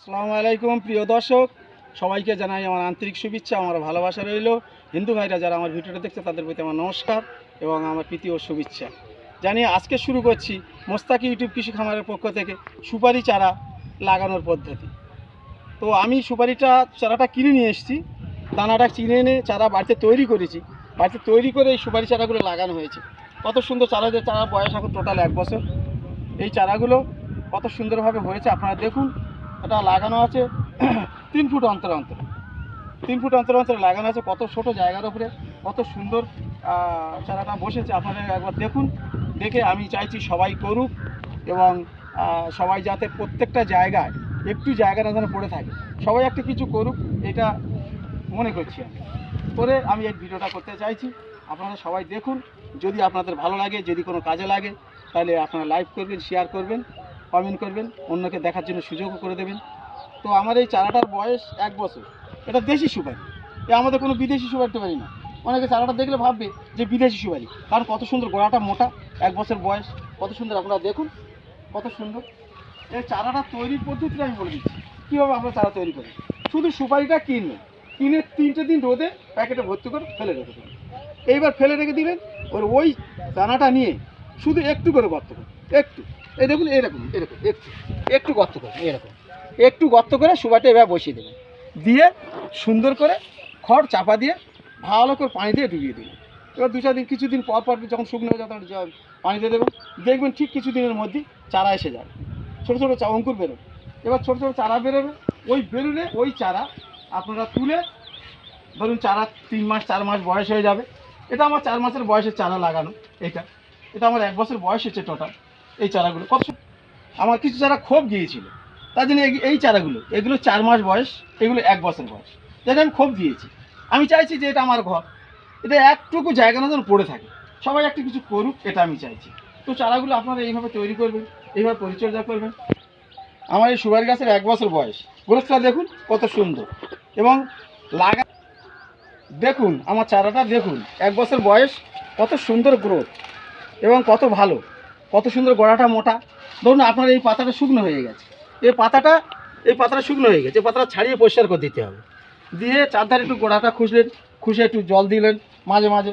আসসালামু আলাইকুম প্রিয় দর্শক, সবাইকে জানাই আমার আন্তরিক শুভেচ্ছা, আমার ভালোবাসা রইল। হিন্দু ভাইরা যারা আমার ভিডিওটা দেখছে তাদের প্রতি আমার নমস্কার এবং আমার প্রীতি ও শুভেচ্ছা জানিয়ে আজকে শুরু করছি মোস্তাকি ইউটিউব কৃষি খামারের পক্ষ থেকে সুপারি চারা লাগানোর পদ্ধতি। তো আমি চারাটা কিনে নিয়ে এসেছি, দানাটা কিনে এনে চারা বাড়িতে তৈরি করেছি। বাড়িতে তৈরি করে এই সুপারি চারাগুলো লাগানো হয়েছে। কত সুন্দর চারাদের চারা বয়স এখন টোটাল 1 বছর। এই চারাগুলো কত সুন্দরভাবে হয়েছে আপনারা দেখুন। এটা লাগানো আছে 3 ফুট অন্তর অন্তর, 3 ফুট অন্তর অন্তর লাগানো আছে। কত ছোট জায়গার উপরে কত সুন্দর চারাটা বসেছে আপনারা একবার দেখুন। দেখে আমি চাইছি সবাই করুক এবং সবাই যাতে প্রত্যেকটা জায়গায় একটু জায়গা না যেন পড়ে থাকে, সবাই একটা কিছু করুক, এটা মনে করছি আমি। করে আমি এই ভিডিওটা করতে চাইছি। আপনারা সবাই দেখুন, যদি আপনাদের ভালো লাগে, যদি কোনো কাজে লাগে, তাহলে আপনারা লাইক করবেন, শেয়ার করবেন, কমেন্ট করবেন, অন্যকে দেখার জন্য সুযোগও করে দেবেন। তো আমার এই চারাটার বয়স 1 বছর। এটা দেশি সুপারি, আমাদের কোনো বিদেশি সুপারি পারি না। অনেকে চারাটা দেখলে ভাববে যে বিদেশি সুপারি, কারণ কত সুন্দর গোড়াটা মোটা, 1 বছর বয়স, কত সুন্দর আপনারা দেখুন, কত সুন্দর। এই চারাটা তৈরির পদ্ধতিটা আমি বলে দিচ্ছি কীভাবে আমরা চারা তৈরি করি। শুধু সুপারিটা কিনে 3টে দিন রোদে প্যাকেটে ভর্তি করে ফেলে রেখে দেবেন। এইবার ফেলে রেখে দিলেন, ওই দানাটা নিয়ে শুধু একটু করে গর্ত করুন, একটু, এই দেখুন এরকম এরকম একটু একটু গর্ত করুন, এরকম একটু গর্ত করে সুপারিটা এভাবে বসিয়ে দেবেন। দিয়ে সুন্দর করে খড় চাপা দিয়ে ভালো করে পানি দিয়ে ডুবিয়ে দেবেন। এবার 2-4 দিন, কিছুদিন পর পর যখন শুকনো হয়ে যাবে তখন পানি দিয়ে দেবেন। দেখবেন ঠিক কিছুদিনের মধ্যেই চারা এসে যাবে, ছোটো ছোটো অঙ্কুর বেরোবে। এবার ছোটো ছোটো চারা বেরোবে, ওই বেরোলে ওই চারা আপনারা তুলে ধরুন চারা 3 মাস 4 মাস বয়স হয়ে যাবে। এটা আমার 4 মাসের বয়সের চারা লাগানো। এটা আমার 1 বছর বয়স হচ্ছে টোটাল। এই চারাগুলো কত আমার কিছু চারা ক্ষোভ গিয়েছিল, তার জন্য এই চারাগুলো, এগুলো 4 মাস বয়স, এগুলো 1 বছর বয়স, যেটা আমি ক্ষোভ দিয়েছি। আমি চাইছি যে এটা আমার ঘর, এটা একটুকু জায়গা না যেন পড়ে থাকে, সবাই একটা কিছু করুক, এটা আমি চাইছি। তো চারাগুলো আপনারা এইভাবে তৈরি করবেন, এইভাবে পরিচর্যা করবেন। আমার এই সুপারি গাছের 1 বছর বয়স, গ্রোথটা দেখুন কত সুন্দর। এবং লাগা দেখুন আমার চারাটা দেখুন, 1 বছর বয়স, কত সুন্দর গ্রোথ এবং কত ভালো, কত সুন্দর গোড়াটা মোটা। ধরুন আপনার এই পাতাটা শুকনো হয়ে গেছে, এই পাতাটা শুকনো হয়ে গেছে, এই পাতাটা ছাড়িয়ে পরিষ্কার করে দিতে হবে। দিয়ে চারধারে একটু গোড়াটা খুঁজে একটু জল দিলেন, মাঝে মাঝে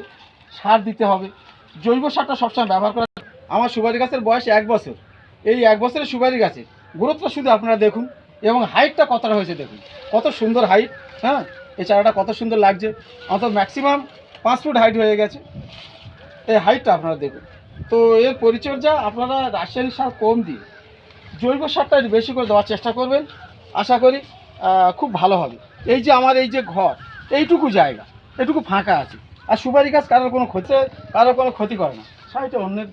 সার দিতে হবে। জৈব সারটা সবসময় ব্যবহার করা। আমার সুপারি গাছের বয়স 1 বছর। এই 1 বছরের সুপারি গাছের গ্রোথটা শুধু আপনারা দেখুন এবং হাইটটা কতটা হয়েছে দেখুন, কত সুন্দর হাইট। হ্যাঁ, এই চারাটা কত সুন্দর লাগছে, অন্তত ম্যাক্সিমাম 5 ফুট হাইট হয়ে গেছে। এই হাইটটা আপনারা দেখুন। তো এর পরিচর্যা আপনারা রাসায়নিক সার কম দিয়ে জৈব সারটা একটু বেশি করে দেওয়ার চেষ্টা করবেন। আশা করি খুব ভালো হবে। এই যে আমার এই যে ঘর, এইটুকু জায়গা, এটুকু ফাঁকা আছে, আর সুপারি গাছ কারোর কোনো ক্ষতি করে না, সাইডে অন্যের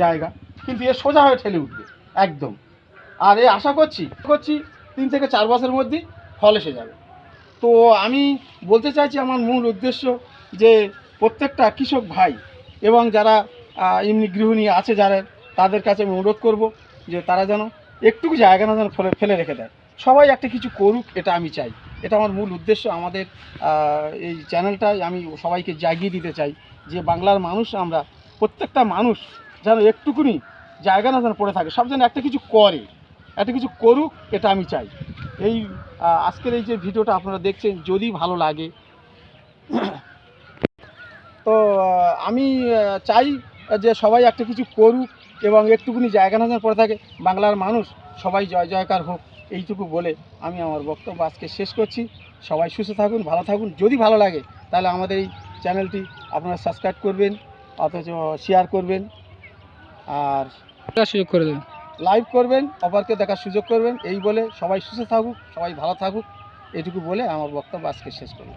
জায়গা, কিন্তু এ সোজা হয়ে ঠেলে উঠবে একদম। আর এ আশা করছি 3 থেকে 4 বছরের মধ্যেই ফল এসে যাবে। তো আমি বলতে চাইছি, আমার মূল উদ্দেশ্য যে প্রত্যেকটা কৃষক ভাই এবং যারা এমনি গৃহিণী আছে যারা, তাদের কাছে আমি অনুরোধ করব যে তারা যেন একটুকু জায়গা না যেন ফেলে রেখে দেয়, সবাই একটা কিছু করুক, এটা আমি চাই। এটা আমার মূল উদ্দেশ্য। আমাদের এই চ্যানেলটাই আমি সবাইকে জাগিয়ে দিতে চাই যে বাংলার মানুষ, আমরা প্রত্যেকটা মানুষ যেন একটুকুনি জায়গা না যেন পড়ে থাকে, সব যেন একটা কিছু করে, একটা কিছু করুক, এটা আমি চাই। এই আজকের এই যে ভিডিওটা আপনারা দেখছেন, যদি ভালো লাগে তো আমি চাই যে সবাই একটা কিছু করুক এবং একটুকুনি জায়গা না যেন পড়ে থাকে, বাংলার মানুষ সবাই জয় জয়কার হোক, এইটুকু বলে আমি আমার বক্তব্য আজকে শেষ করছি। সবাই সুস্থ থাকুন, ভালো থাকুন। যদি ভালো লাগে তাহলে আমাদের এই চ্যানেলটি আপনারা সাবস্ক্রাইব করবেন, অথচ শেয়ার করবেন, আর সুযোগ করে দেবেন, লাইক করবেন, অপরকে দেখার সুযোগ করবেন। এই বলে সবাই সুস্থ থাকুক, সবাই ভালো থাকুক, এইটুকু বলে আমার বক্তব্য আজকে শেষ করব।